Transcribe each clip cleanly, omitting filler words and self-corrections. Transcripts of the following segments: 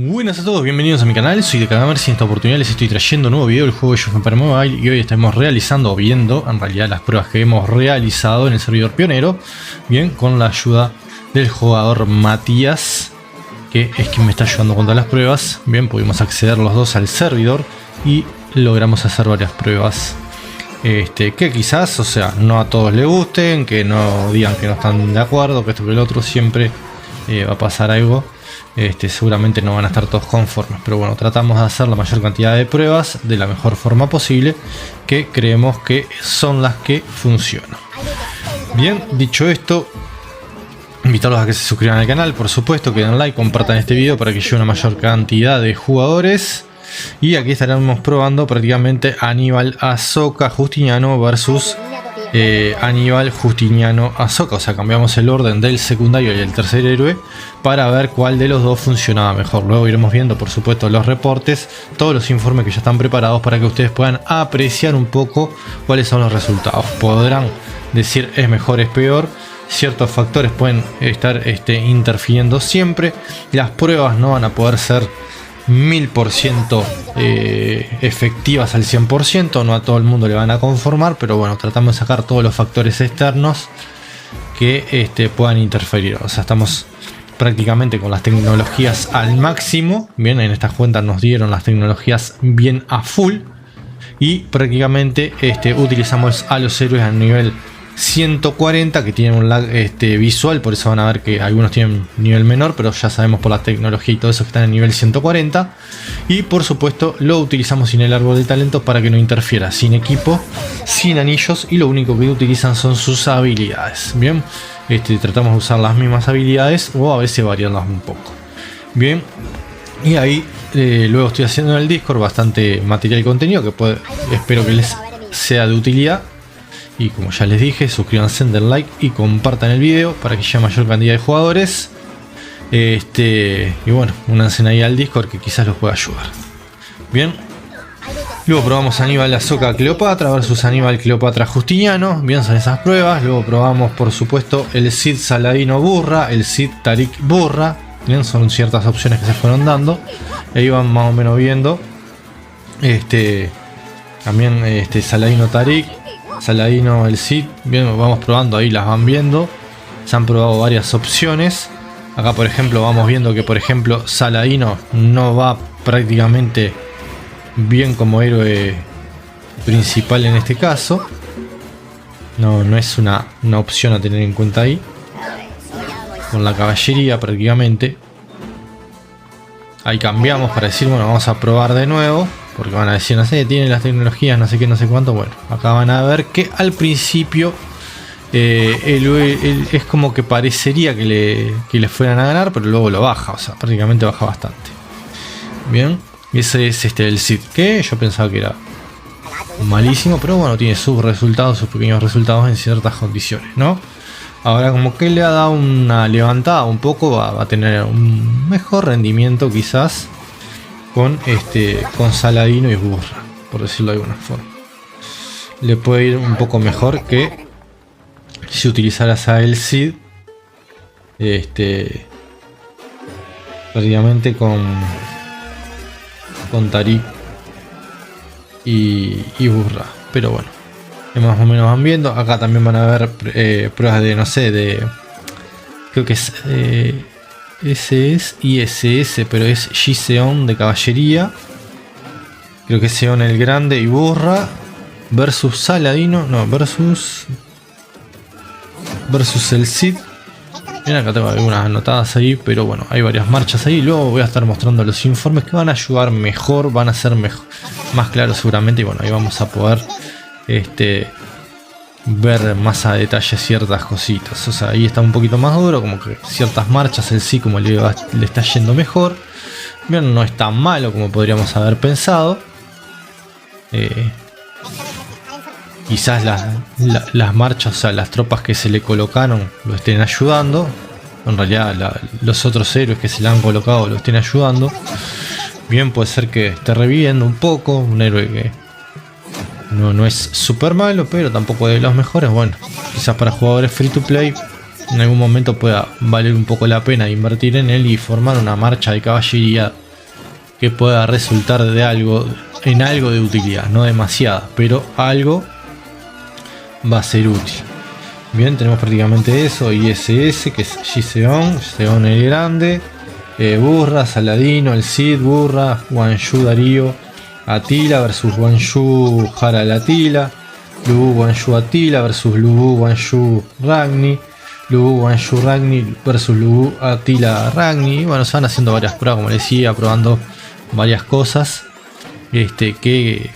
Buenas a todos, bienvenidos a mi canal, soy DeCadamersi y en esta oportunidad les estoy trayendo un nuevo video del juego Age of Empires Mobile y hoy estamos realizando o viendo en realidad las pruebas que hemos realizado en el servidor pionero, bien, con la ayuda del jugador Matías, que es quien me está ayudando con todas las pruebas. Bien, pudimos acceder los dos al servidor y logramos hacer varias pruebas que quizás, o sea, no a todos les gusten, que no digan que no están de acuerdo, que esto que el otro, siempre va a pasar algo. Seguramente no van a estar todos conformes, pero bueno, tratamos de hacer la mayor cantidad de pruebas de la mejor forma posible, que creemos que son las que funcionan. Bien, dicho esto, invitarlos a que se suscriban al canal, por supuesto, que den like, compartan este video para que llegue una mayor cantidad de jugadores. Y aquí estaremos probando prácticamente Aníbal Ahsoka Justiniano versus Aníbal Justiniano Ahsoka. O sea, cambiamos el orden del secundario y el tercer héroe para ver cuál de los dos funcionaba mejor. Luego iremos viendo, por supuesto, los reportes, todos los informes que ya están preparados para que ustedes puedan apreciar un poco cuáles son los resultados. Podrán decir es mejor, es peor. Ciertos factores pueden estar interfiriendo siempre. Las pruebas no van a poder ser 1000% efectivas al 100%, no a todo el mundo le van a conformar, pero bueno, tratamos de sacar todos los factores externos que puedan interferir. O sea, estamos prácticamente con las tecnologías al máximo. Bien, en estas cuentas nos dieron las tecnologías bien a full y prácticamente utilizamos a los héroes a nivel 140, que tienen un lag visual, por eso van a ver que algunos tienen nivel menor, pero ya sabemos por la tecnología y todo eso que están en nivel 140. Y por supuesto lo utilizamos sin el árbol de talentos para que no interfiera, sin equipo, sin anillos, y lo único que utilizan son sus habilidades. Bien, tratamos de usar las mismas habilidades o a veces variarlas un poco. Bien, y ahí luego estoy haciendo en el Discord bastante material y contenido que espero que les sea de utilidad. Y como ya les dije, suscríbanse, den like y compartan el video para que llegue mayor cantidad de jugadores. Y bueno, únanse ahí al Discord que quizás los pueda ayudar. Bien. Luego probamos Aníbal Ahsoka Cleopatra versus Aníbal Cleopatra Justiniano. Bien, son esas pruebas. Luego probamos, por supuesto, el Cid Saladino Burra, el Cid Tarik Burra. Bien, son ciertas opciones que se fueron dando. Ahí van más o menos viendo. También Saladino Tarik, Saladino el Cid. Bien, vamos probando, ahí las van viendo. Se han probado varias opciones. Acá por ejemplo vamos viendo que por ejemplo Saladino no va prácticamente bien como héroe principal en este caso. No es una opción a tener en cuenta ahí. Con la caballería prácticamente. Ahí cambiamos para decir, bueno, vamos a probar de nuevo. Porque van a decir, no sé, tiene las tecnologías, no sé qué, no sé cuánto. Bueno, acá van a ver que al principio es como que parecería que le fueran a ganar, pero luego lo baja, o sea, prácticamente baja bastante. Bien, ese es el Cid, que yo pensaba que era malísimo, pero bueno, tiene sus resultados, sus pequeños resultados en ciertas condiciones, ¿no? Ahora como que le ha dado una levantada un poco, va a tener un mejor rendimiento quizás con Saladino y Burra, por decirlo de alguna forma. Le puede ir un poco mejor que si utilizaras a el Cid prácticamente con Tarik y Burra, pero bueno, más o menos van viendo. Acá también van a ver pruebas de, no sé, creo que es ese es ISS, pero es Giseon de caballería. Creo que es Seon el Grande y Burra versus Saladino, no, versus el Cid. Bien, acá tengo algunas anotadas ahí, pero bueno, hay varias marchas ahí. Luego voy a estar mostrando los informes que van a ayudar mejor, van a ser más claros seguramente. Y bueno, ahí vamos a poder ver más a detalle ciertas cositas. O sea, ahí está un poquito más duro, como que ciertas marchas en sí como le está yendo mejor. Bien, no es tan malo como podríamos haber pensado. Quizás las marchas, o sea, las tropas que se le colocaron lo estén ayudando. En realidad los otros héroes que se le han colocado lo estén ayudando. Bien, puede ser que esté reviviendo un poco. Un héroe que no es súper malo, pero tampoco de los mejores. Bueno, quizás para jugadores free to play en algún momento pueda valer un poco la pena invertir en él y formar una marcha de caballería que pueda resultar de algo, en algo de utilidad, no demasiada, pero algo va a ser útil. Bien, tenemos prácticamente eso. ISS, que es Giseon, Giseon el Grande, Burra, Saladino, el Cid, Burra, Wanshu Darío, Atila versus Wanshu Harald Atila, Lubu Wanshu Atila versus Lubu Wanshu Ragni, Lubu Wanshu Ragni versus Lubu Atila Ragni. Y bueno, se van haciendo varias pruebas, como les decía, probando varias cosas que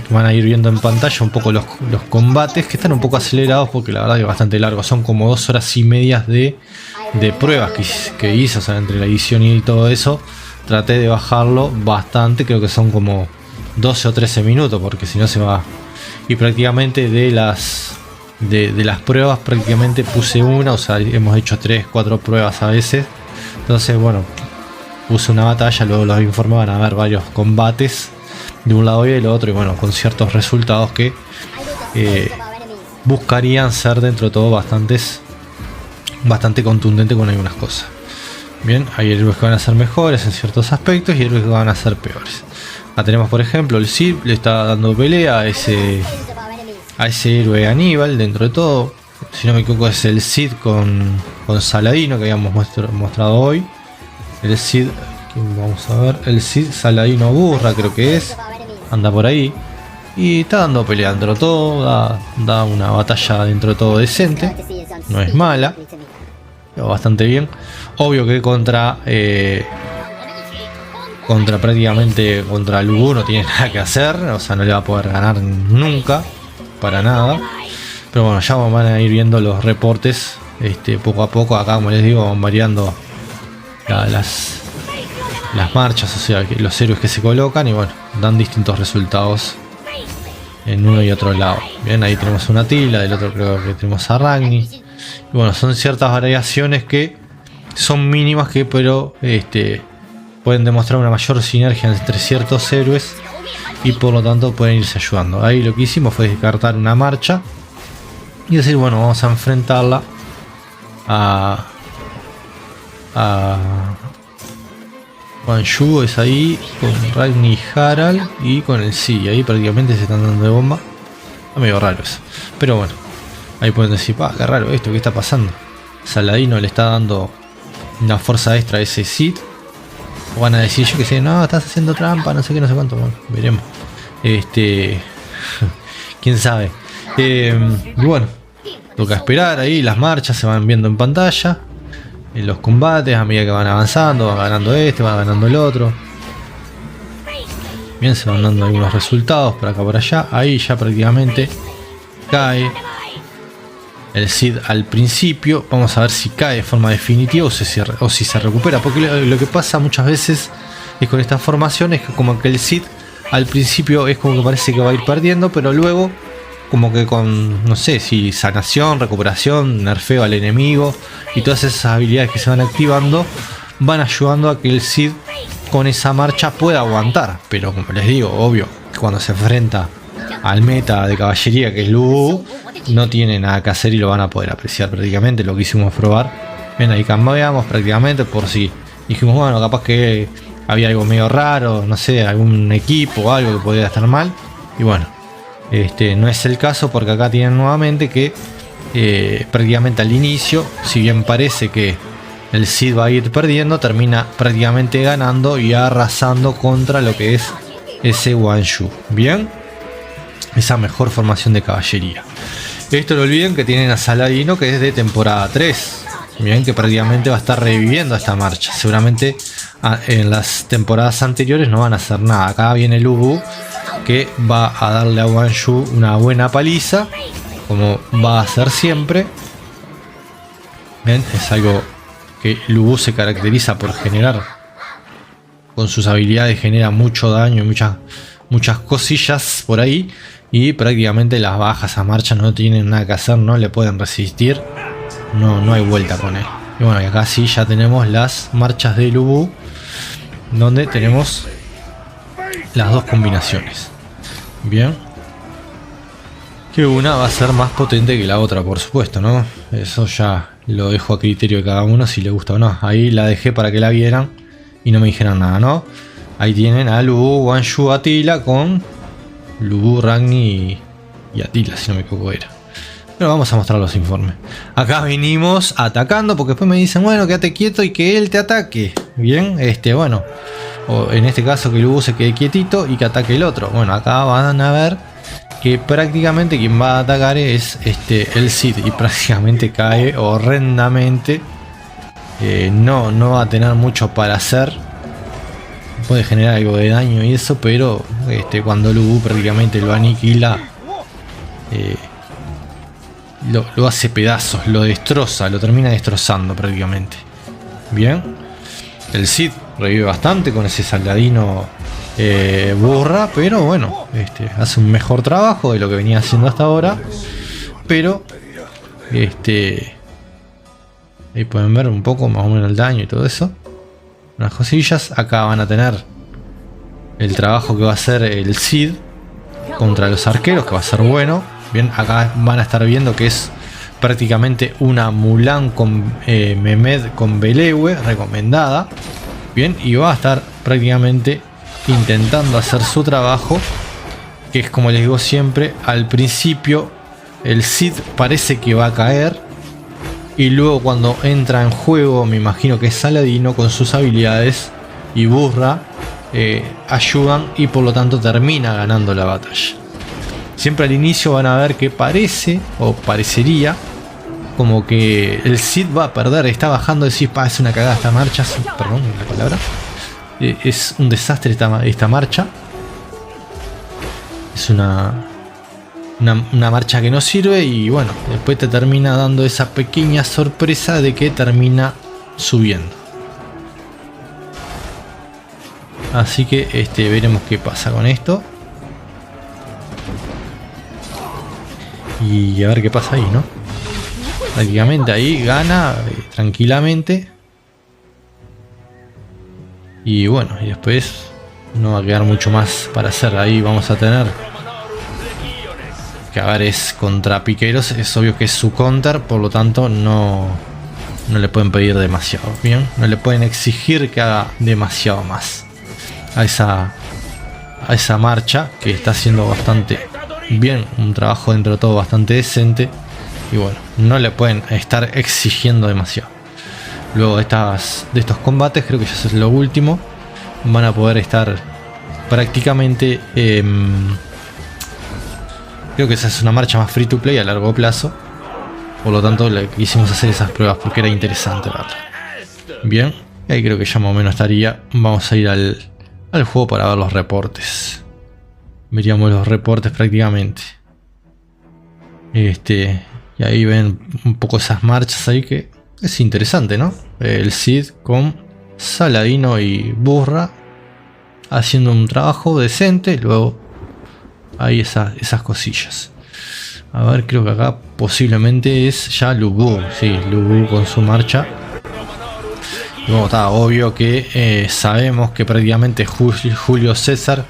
van a ir viendo en pantalla un poco los combates, que están un poco acelerados porque la verdad que es bastante largo. Son como 2 horas y media de pruebas que hice, o sea, entre la edición y todo eso. Traté de bajarlo bastante, creo que son como 12 o 13 minutos, porque si no se va. Y prácticamente de las pruebas prácticamente puse una, o sea, hemos hecho 3, 4 pruebas a veces. Entonces, bueno, puse una batalla, luego los informes van a haber varios combates de un lado y del otro, y bueno, con ciertos resultados que buscarían ser dentro de todo bastante contundente con algunas cosas. Bien, hay héroes que van a ser mejores en ciertos aspectos y héroes que van a ser peores. Acá tenemos, por ejemplo, el Cid le está dando pelea a ese héroe Aníbal. Dentro de todo, si no me equivoco, es el Cid con Saladino, que habíamos mostrado hoy. El Cid, vamos a ver, el Cid Saladino Burra, creo que es, anda por ahí y está dando pelea dentro de todo. Da una batalla dentro de todo decente, no es mala, pero bastante bien. Obvio que contra prácticamente contra Lubu no tiene nada que hacer, o sea, no le va a poder ganar nunca, para nada. Pero bueno, ya van a ir viendo los reportes poco a poco. Acá, como les digo, van variando las marchas, o sea, los héroes que se colocan, y bueno, dan distintos resultados en uno y otro lado. Bien, ahí tenemos una Atila, del otro creo que tenemos a Ragni. Y bueno, son ciertas variaciones que son mínimas, pero pueden demostrar una mayor sinergia entre ciertos héroes y por lo tanto pueden irse ayudando. Ahí lo que hicimos fue descartar una marcha y decir, bueno, vamos a enfrentarla a Wanshu, es ahí con Ragni Harald y con el Cid. Ahí prácticamente se están dando de bomba. Está medio raro eso, pero bueno, ahí pueden decir, qué raro esto, ¿qué está pasando? Saladino le está dando una fuerza extra a ese Cid. O van a decir, yo que sé, no, estás haciendo trampa, no sé qué, no sé cuánto. Bueno, veremos. Quién sabe. Y bueno, toca esperar. Ahí las marchas se van viendo en pantalla, en los combates, a medida que van avanzando, van ganando van ganando el otro. Bien, se van dando algunos resultados por acá por allá. Ahí ya prácticamente cae el Cid al principio. Vamos a ver si cae de forma definitiva o si se recupera, porque lo que pasa muchas veces es con estas formaciones, que como que el Cid al principio es como que parece que va a ir perdiendo, pero luego como que con, no sé, si sanación, recuperación, nerfeo al enemigo y todas esas habilidades que se van activando van ayudando a que el Cid con esa marcha pueda aguantar. Pero como les digo, obvio, cuando se enfrenta al meta de caballería, que es Lubu, no tiene nada que hacer y lo van a poder apreciar prácticamente. Lo que hicimos probar. Ven, ahí cambiamos prácticamente por si dijimos, bueno, capaz que había algo medio raro, no sé, algún equipo o algo que podría estar mal. Y bueno, no es el caso, porque acá tienen nuevamente que prácticamente al inicio, si bien parece que el Cid va a ir perdiendo, termina prácticamente ganando y arrasando contra lo que es ese Wanshu. Bien, esa mejor formación de caballería. Esto no olviden que tienen a Saladino, que es de temporada 3. Bien, que prácticamente va a estar reviviendo esta marcha. Seguramente en las temporadas anteriores no van a hacer nada. Acá viene Lubu, que va a darle a Wanshu una buena paliza, como va a hacer siempre. Bien, es algo que Lubu se caracteriza por generar. Con sus habilidades genera mucho daño, muchas cosillas por ahí. Y prácticamente las bajas a marcha no tienen nada que hacer, no le pueden resistir. No hay vuelta con él. Y bueno, y acá sí ya tenemos las marchas de Lubu, donde tenemos las dos combinaciones. Bien, que una va a ser más potente que la otra, por supuesto, ¿no? Eso ya lo dejo a criterio de cada uno si le gusta o no. Ahí la dejé para que la vieran y no me dijeran nada, ¿no? Ahí tienen a Lu Bu, Guan Yu, Atila con Lu Bu, Ragni y Atila, si no me equivoco era. Pero vamos a mostrar los informes. Acá venimos atacando porque después me dicen, bueno, quédate quieto y que él te ataque. Bien, bueno. O en este caso que Lu Bu se quede quietito y que ataque el otro. Bueno, acá van a ver que prácticamente quien va a atacar es el Cid. Y prácticamente cae horrendamente. No va a tener mucho para hacer. Puede generar algo de daño y eso, pero cuando Lu Bu prácticamente lo aniquila, lo hace pedazos, lo destroza, lo termina destrozando prácticamente. Bien, el Cid revive bastante con ese Saladino burra, pero bueno, hace un mejor trabajo de lo que venía haciendo hasta ahora. Pero ahí pueden ver un poco más o menos el daño y todo eso. Unas cosillas. Acá van a tener el trabajo que va a hacer el Cid contra los arqueros, que va a ser bueno. Bien, acá van a estar viendo que es prácticamente una Mulan con Mehmed con Belewe recomendada. Bien, y va a estar prácticamente intentando hacer su trabajo, que es como les digo siempre, al principio el Cid parece que va a caer. Y luego cuando entra en juego, me imagino que es Saladino con sus habilidades y Burra ayudan y por lo tanto termina ganando la batalla. Siempre al inicio van a ver que parece o parecería como que el Cid va a perder, está bajando, decís, es una cagada esta marcha, perdón la palabra, es un desastre esta marcha, es una marcha que no sirve y bueno, después te termina dando esa pequeña sorpresa de que termina subiendo. Así que veremos qué pasa con esto. Y a ver qué pasa ahí, ¿no? Prácticamente ahí gana tranquilamente. Y bueno, y después no va a quedar mucho más para hacer. Ahí vamos a tener que a ver, es contra piqueros, es obvio que es su counter, por lo tanto no le pueden pedir demasiado, bien, no le pueden exigir que haga demasiado más a esa marcha, que está haciendo bastante bien, un trabajo dentro de todo bastante decente, y bueno, no le pueden estar exigiendo demasiado. Luego de estos combates, creo que ya es lo último, van a poder estar prácticamente creo que esa es una marcha más free to play a largo plazo. Por lo tanto, le quisimos hacer esas pruebas porque era interesante verla. Bien, ahí creo que ya más o menos estaría. Vamos a ir al juego para ver los reportes. Veríamos los reportes prácticamente. Y ahí ven un poco esas marchas ahí que es interesante, ¿no? El Cid con Saladino y Burra haciendo un trabajo decente. Luego hay esas cosillas. A ver, creo que acá posiblemente es ya Lu Bu. Sí, Lu Bu con su marcha. Y bueno, está obvio que sabemos que prácticamente Julio César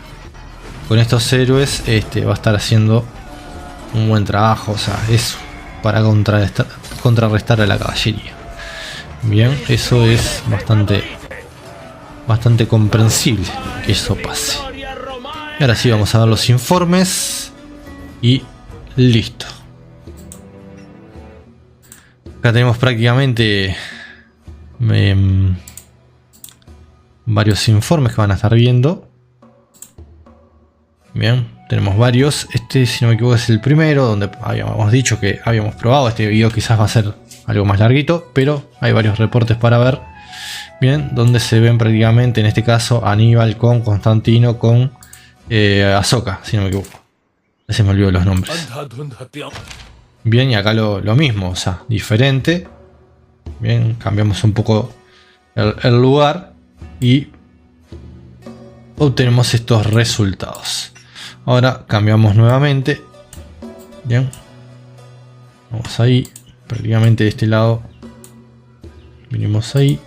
con estos héroes va a estar haciendo un buen trabajo. O sea, es para contrarrestar a la caballería. Bien, eso es bastante comprensible que eso pase. Y ahora sí vamos a ver los informes. Y listo. Acá tenemos prácticamente varios informes que van a estar viendo. Bien, tenemos varios. Si no me equivoco es el primero, donde habíamos dicho que habíamos probado. Este video quizás va a ser algo más larguito, pero hay varios reportes para ver. Bien, donde se ven prácticamente, en este caso, Aníbal con Constantino con Ahsoka, si no me equivoco. Se me olvidó los nombres. Bien, y acá lo mismo, o sea, diferente. Bien, cambiamos un poco el lugar y obtenemos estos resultados. Ahora cambiamos nuevamente. Bien, vamos ahí, prácticamente de este lado. Venimos ahí.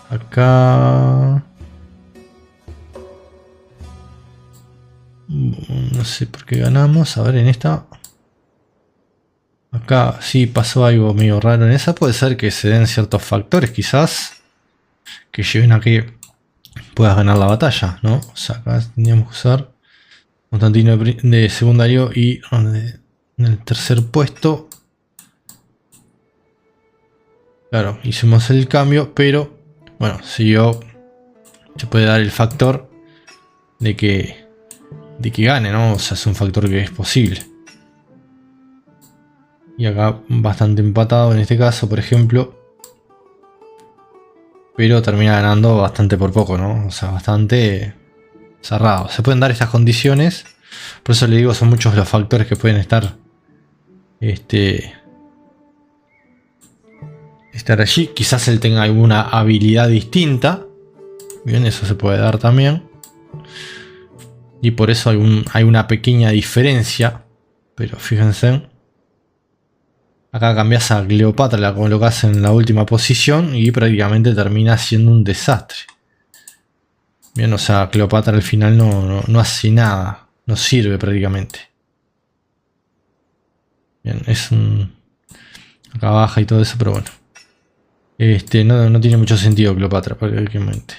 Acá. No sé por qué ganamos. A ver, en esta. Acá sí pasó algo medio raro en esa. Puede ser que se den ciertos factores, quizás. que lleven a que puedas ganar la batalla, ¿no? O sea, acá tendríamos que usar Constantino de secundario y en el tercer puesto. Claro, hicimos el cambio, pero bueno, se puede dar el factor de que gane, ¿no? O sea, es un factor que es posible. Y acá bastante empatado en este caso, por ejemplo. Pero termina ganando bastante por poco, ¿no? O sea, bastante cerrado. Se pueden dar estas condiciones. Por eso le digo, son muchos los factores que pueden estar allí. Quizás él tenga alguna habilidad distinta. Bien, eso se puede dar también. Y por eso hay una pequeña diferencia. Pero fíjense. Acá cambias a Cleopatra, la colocas en la última posición y prácticamente termina siendo un desastre. Bien, o sea, Cleopatra al final no hace nada. No sirve prácticamente. Bien, es un... Acá baja y todo eso, pero bueno. No tiene mucho sentido Cleopatra prácticamente.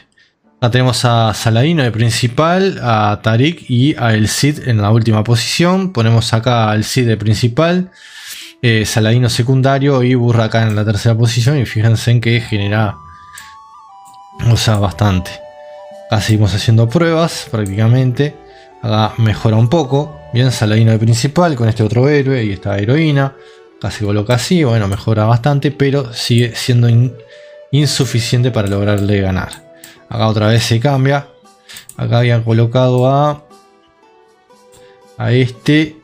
Acá tenemos a Saladino de principal, a Tariq y a El Cid en la última posición. Ponemos acá al Cid de principal. Saladino secundario y Burra acá en la tercera posición. Y fíjense en que genera, o sea, bastante. Acá seguimos haciendo pruebas prácticamente. Acá mejora un poco. Bien, Saladino de principal con este otro héroe y esta heroína. Acá se coloca así, bueno, mejora bastante, pero sigue siendo insuficiente para lograrle ganar. Acá otra vez se cambia. Acá habían colocado a este.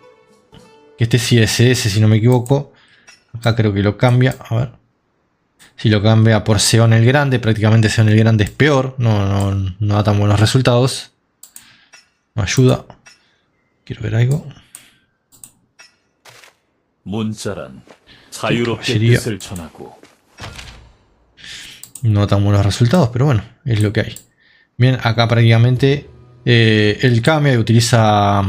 Que este sí es ese, si no me equivoco. Acá creo que lo cambia. A ver. Si lo cambia por Seon el Grande. Prácticamente Seon el Grande es peor. No da tan buenos resultados. No ayuda. Quiero ver algo. No tan buenos resultados, pero bueno, es lo que hay. Bien, acá prácticamente él cambia y utiliza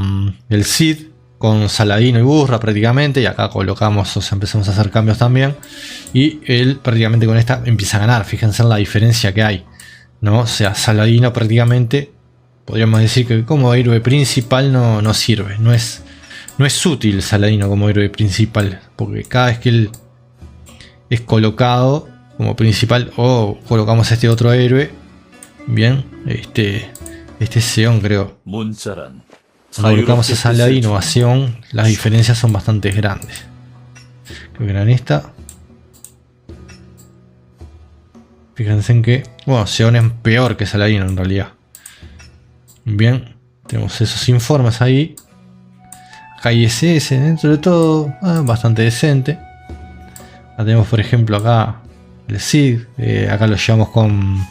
el Cid con Saladino y Burra prácticamente. Y acá colocamos, o sea, empezamos a hacer cambios también. Y él prácticamente con esta empieza a ganar. Fíjense en la diferencia que hay, ¿no? O sea, Saladino prácticamente, podríamos decir que como héroe principal no sirve. No es útil Saladino como héroe principal. Porque cada vez que él es colocado como principal o colocamos a este otro héroe, bien, este es Seon, creo. Cuando colocamos a Saladino o a Seon, las diferencias son bastante grandes. Creo que era en esta. Fíjense en que, bueno, Seon es peor que Saladino en realidad. Bien, tenemos esos informes ahí. Acá hay SS dentro de todo, bastante decente. Acá tenemos, por ejemplo, acá el Cid. Acá lo llevamos con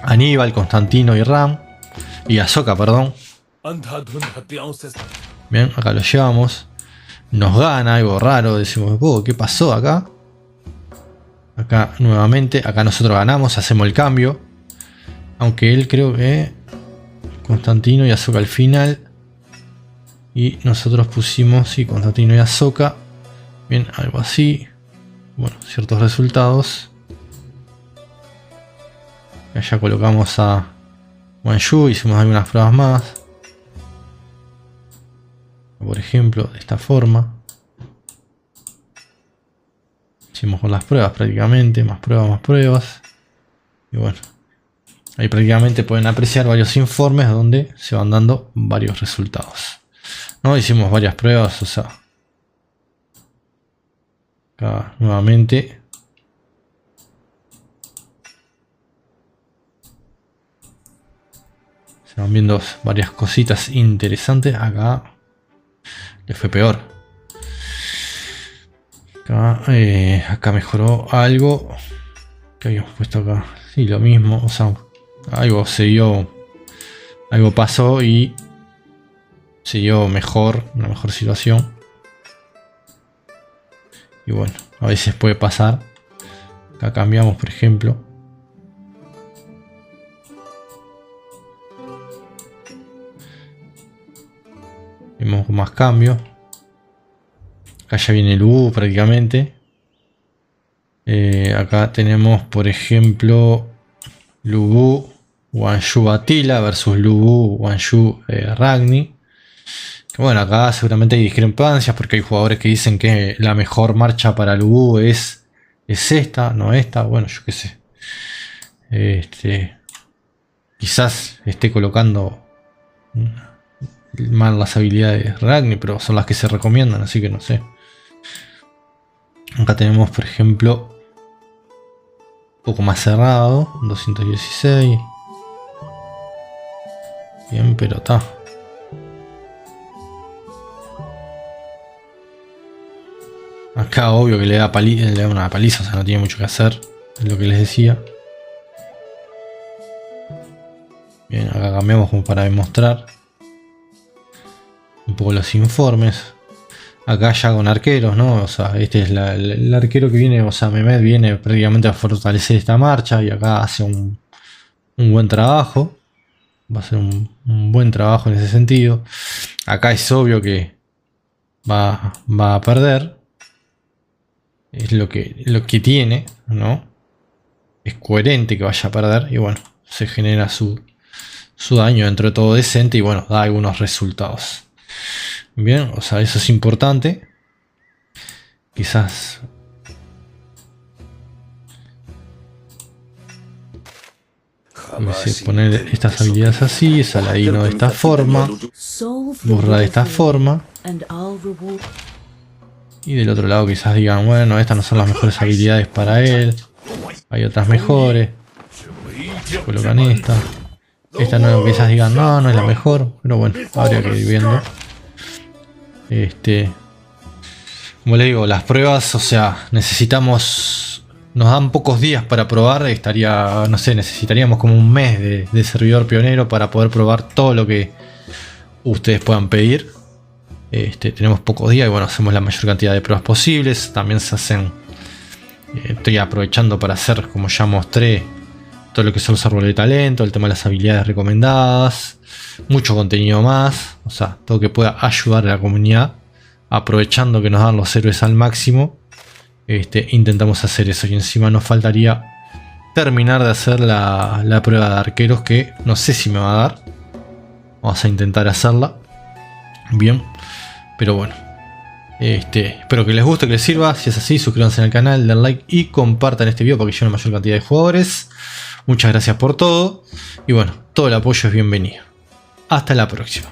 Aníbal, Constantino y Ram. Y Ahsoka, perdón. Bien, acá lo llevamos. Nos gana algo raro. Decimos, ¿qué pasó acá? Acá nuevamente, acá nosotros ganamos, hacemos el cambio. Aunque él creo que Constantino y Ahsoka al final. Y nosotros pusimos, sí, Constantino y Ahsoka. Bien, algo así. Bueno, ciertos resultados. Ya colocamos a Wan Yu, hicimos algunas pruebas más. Por ejemplo, de esta forma. Hicimos con las pruebas prácticamente, más pruebas. Y bueno, ahí prácticamente pueden apreciar varios informes donde se van dando varios resultados. No, hicimos varias pruebas, o sea. Acá nuevamente. Se van viendo varias cositas interesantes. Acá le fue peor. Acá mejoró algo. ¿Qué habíamos puesto acá? Sí, lo mismo. O sea, algo se dio. Algo pasó y se dio mejor. Una mejor situación. Y bueno, a veces puede pasar. Acá cambiamos, por ejemplo. Vemos más cambios. Acá ya viene el U prácticamente. Acá tenemos, por ejemplo, Lu Bu Wanshu Attila versus Lu Bu Wanshu Ragni. Que bueno, acá seguramente hay discrepancias porque hay jugadores que dicen que la mejor marcha para Lu Bu es esta, no esta. Bueno, yo qué sé. Quizás esté colocando mal las habilidades de Ragni, pero son las que se recomiendan, así que no sé. Acá tenemos, por ejemplo, un poco más cerrado, 216. Bien, pero está. Acá obvio que le da una paliza, o sea, no tiene mucho que hacer, es lo que les decía. Bien, acá cambiamos como para demostrar un poco los informes. Acá ya con arqueros, ¿no? O sea, este es el arquero que viene, o sea, Mehmet viene prácticamente a fortalecer esta marcha y acá hace un buen trabajo. Va a ser un buen trabajo en ese sentido. Acá es obvio que va a perder. Es lo que tiene, ¿no? Es coherente que vaya a perder y bueno, se genera su daño dentro de todo decente y bueno, da algunos resultados. Bien, o sea, eso es importante. Quizás poner estas habilidades así, Saladino de esta forma, Burra de esta forma. Y del otro lado quizás digan, bueno, estas no son las mejores habilidades para él. Hay otras mejores. Colocan esta. Esta no, quizás digan, no es la mejor. Pero bueno, habría que ir viendo. Como les digo, las pruebas, o sea, necesitamos... Nos dan pocos días para probar. No sé, necesitaríamos como un mes de servidor pionero para poder probar todo lo que ustedes puedan pedir. Tenemos pocos días y bueno, hacemos la mayor cantidad de pruebas posibles. También se hacen, estoy aprovechando para hacer, como ya mostré, todo lo que son los árboles de talento, el tema de las habilidades recomendadas, mucho contenido más, o sea, todo que pueda ayudar a la comunidad, aprovechando que nos dan los héroes al máximo. Intentamos hacer eso y encima nos faltaría terminar de hacer la prueba de arqueros, que no sé si me va a dar. Vamos a intentar hacerla. Bien. Pero bueno, espero que les guste, que les sirva. Si es así, suscríbanse al canal, den like y compartan este video para que llegue a una mayor cantidad de jugadores. Muchas gracias por todo. Y bueno, todo el apoyo es bienvenido. Hasta la próxima.